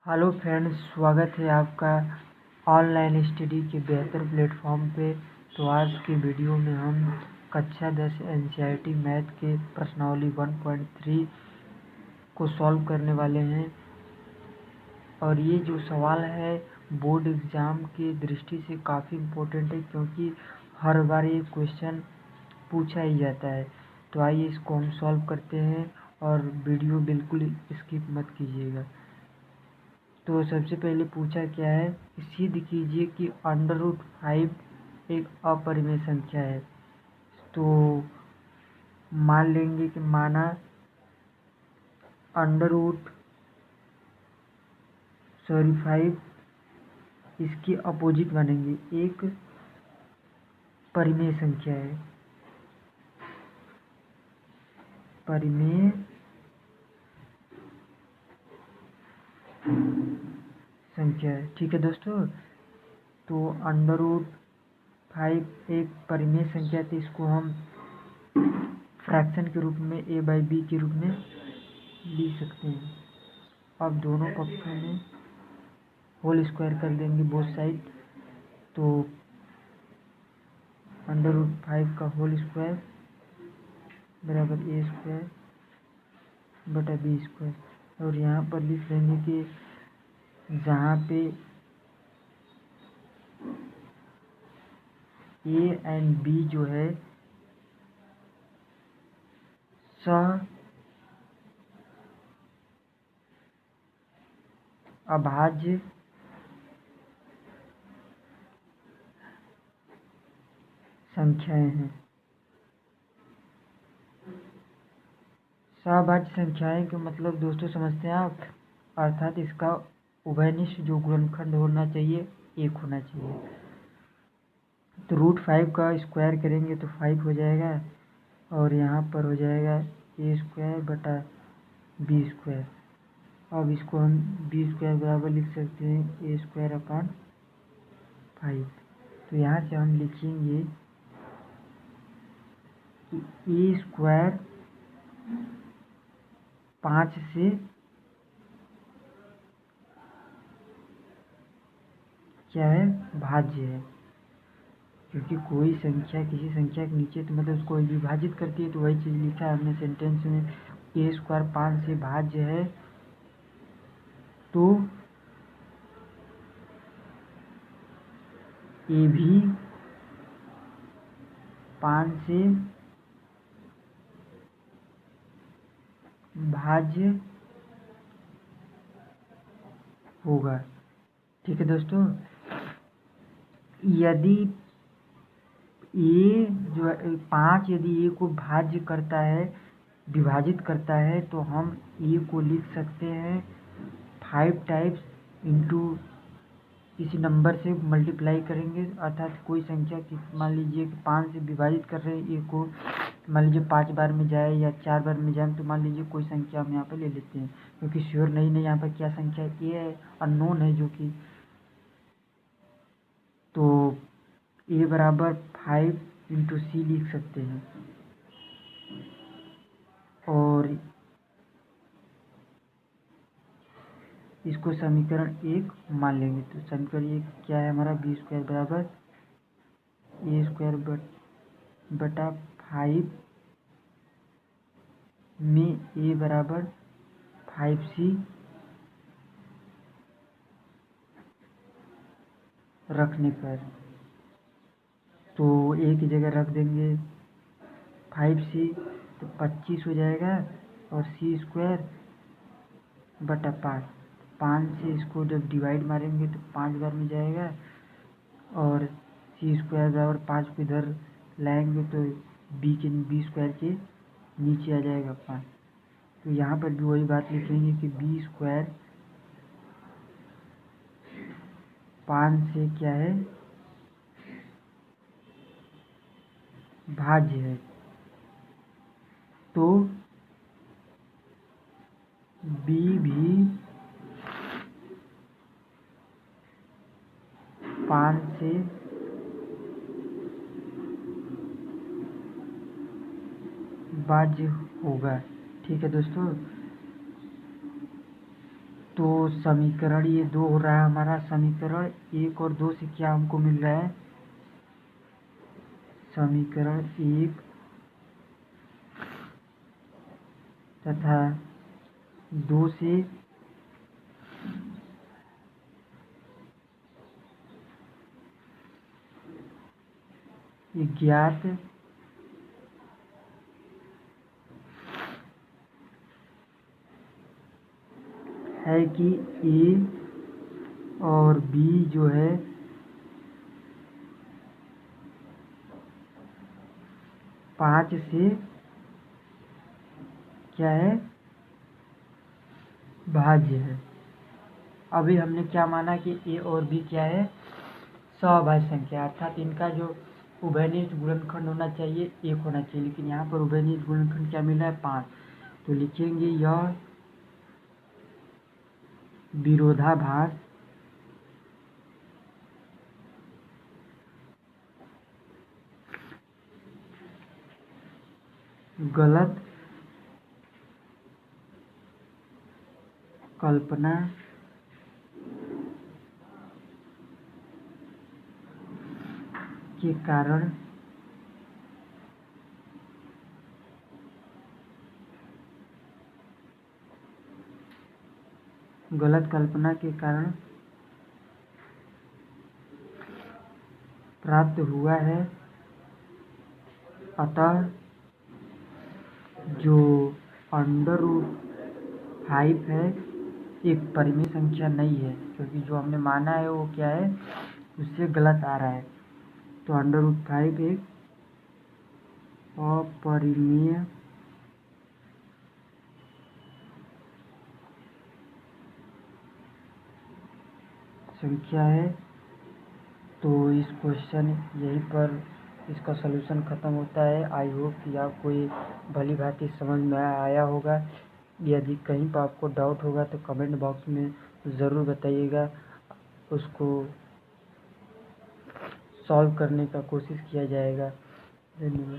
Hello friends, स्वागत है आपका ऑनलाइन स्टडी के बेहतर प्लेटफॉर्म पे। तो आज की वीडियो में हम कक्षा 10 एनसीईआरटी मैथ के प्रश्नावली 1.3 को सॉल्व करने वाले हैं। और ये जो सवाल है बोर्ड एग्ज़ाम की दृष्टि से काफ़ी इम्पोर्टेंट है, क्योंकि हर बार ये क्वेश्चन पूछा ही जाता है। तो आइए इसको हम सॉल्व करते हैं और वीडियो बिल्कुल स्किप मत कीजिएगा। तो सबसे पहले पूछा क्या है कि सिद्ध कीजिए कि √5 एक अपरिमेय संख्या है। तो मान लेंगे कि माना √5 इसकी अपोजिट बनेंगे, एक परिमेय संख्या है, परिमेय संख्या है। ठीक है दोस्तों, तो √5 एक परिमेय संख्या थी, इसको हम फ्रैक्शन के रूप में a/b के रूप में लिख सकते हैं। अब दोनों पक्षों में होल स्क्वायर कर देंगे बोथ साइड। तो √5 का होल स्क्वायर बराबर a² बटा b²। और यहाँ पर लिख लेंगे कि जहाँ पे a एंड b जो है सह अभाज्य संख्याएं हैं। सहभाज्य संख्याएं का मतलब दोस्तों समझते हैं आप, अर्थात इसका उभयनिष्ठ जो गुणनखंड होना चाहिए 1 होना चाहिए। तो √5 का स्क्वायर करेंगे तो 5 हो जाएगा, और यहाँ पर हो जाएगा a² बटा b²। अब इसको हम b² बराबर लिख सकते हैं a²/5। तो यहाँ से हम लिखेंगे कि a² 5 से क्या है, भाज्य है। क्योंकि कोई संख्या किसी संख्या के नीचे तो मतलब उसको विभाजित करती है, तो वही चीज़ लिखा है हमने सेंटेंस में, a² 5 से भाज्य है। तो a भी 5 से भाज्य होगा। ठीक है दोस्तों, यदि a जो है 5 यदि a को भाज्य करता है, विभाजित करता है, तो हम a को लिख सकते हैं 5 टाइप्स इंटू किसी नंबर से मल्टीप्लाई करेंगे। अर्थात कोई संख्या की मान लीजिए कि 5 से विभाजित कर रहे हैं a को, मान लीजिए 5 बार में जाए या 4 बार में जाए, तो मान लीजिए कोई संख्या हम यहाँ पे ले लेते हैं, क्योंकि श्योर नहीं यहाँ पर क्या संख्या a है, अननोन है जो कि। तो a बराबर 5 इंटू c लिख सकते हैं। और इसको समीकरण 1 मान लेंगे। तो समीकरण 1 क्या है हमारा, b² बराबर a² बटा 5 में a बराबर 5c रखने पर, तो a की जगह रख देंगे 5c, तो 25 हो जाएगा, और c² बटा 5 से इसको जब डिवाइड मारेंगे तो 5 बार में जाएगा, और c² बराबर 5 को इधर लाएंगे तो b² के नीचे आ जाएगा 5। तो यहाँ पर भी वही बात लिखेंगे कि b² 5 से क्या है, भाज्य है। तो b भी 5 से भाज्य होगा। ठीक है दोस्तों, तो समीकरण ये 2 हो रहा है हमारा समीकरण 1 और 2 से क्या हमको मिल रहा है, समीकरण 1 तथा 2 से ज्ञात है कि ए और बी जो है पाँच से क्या है, भाज्य है। अभी हमने क्या माना कि ए और बी क्या है, सभाज्य संख्या, अर्थात इनका जो उभयनिष्ठ गुणनखंड होना चाहिए 1 होना चाहिए, लेकिन यहाँ पर उभयनिष्ठ गुणनखंड क्या मिला है, 5। तो लिखेंगे यह विरोधाभास गलत कल्पना के कारण प्राप्त हुआ है। अतः जो √5 है एक परिमेय संख्या नहीं है, क्योंकि जो हमने माना है वो क्या है, उससे गलत आ रहा है। तो √5 एक अपरिमेय संख्या है। तो इस क्वेश्चन यहीं पर इसका सलूशन ख़त्म होता है। आई होप कि आपको ये भली भांति समझ में आया होगा। यदि कहीं पर आपको डाउट होगा तो कमेंट बॉक्स में ज़रूर बताइएगा, उसको सॉल्व करने का कोशिश किया जाएगा। धन्यवाद।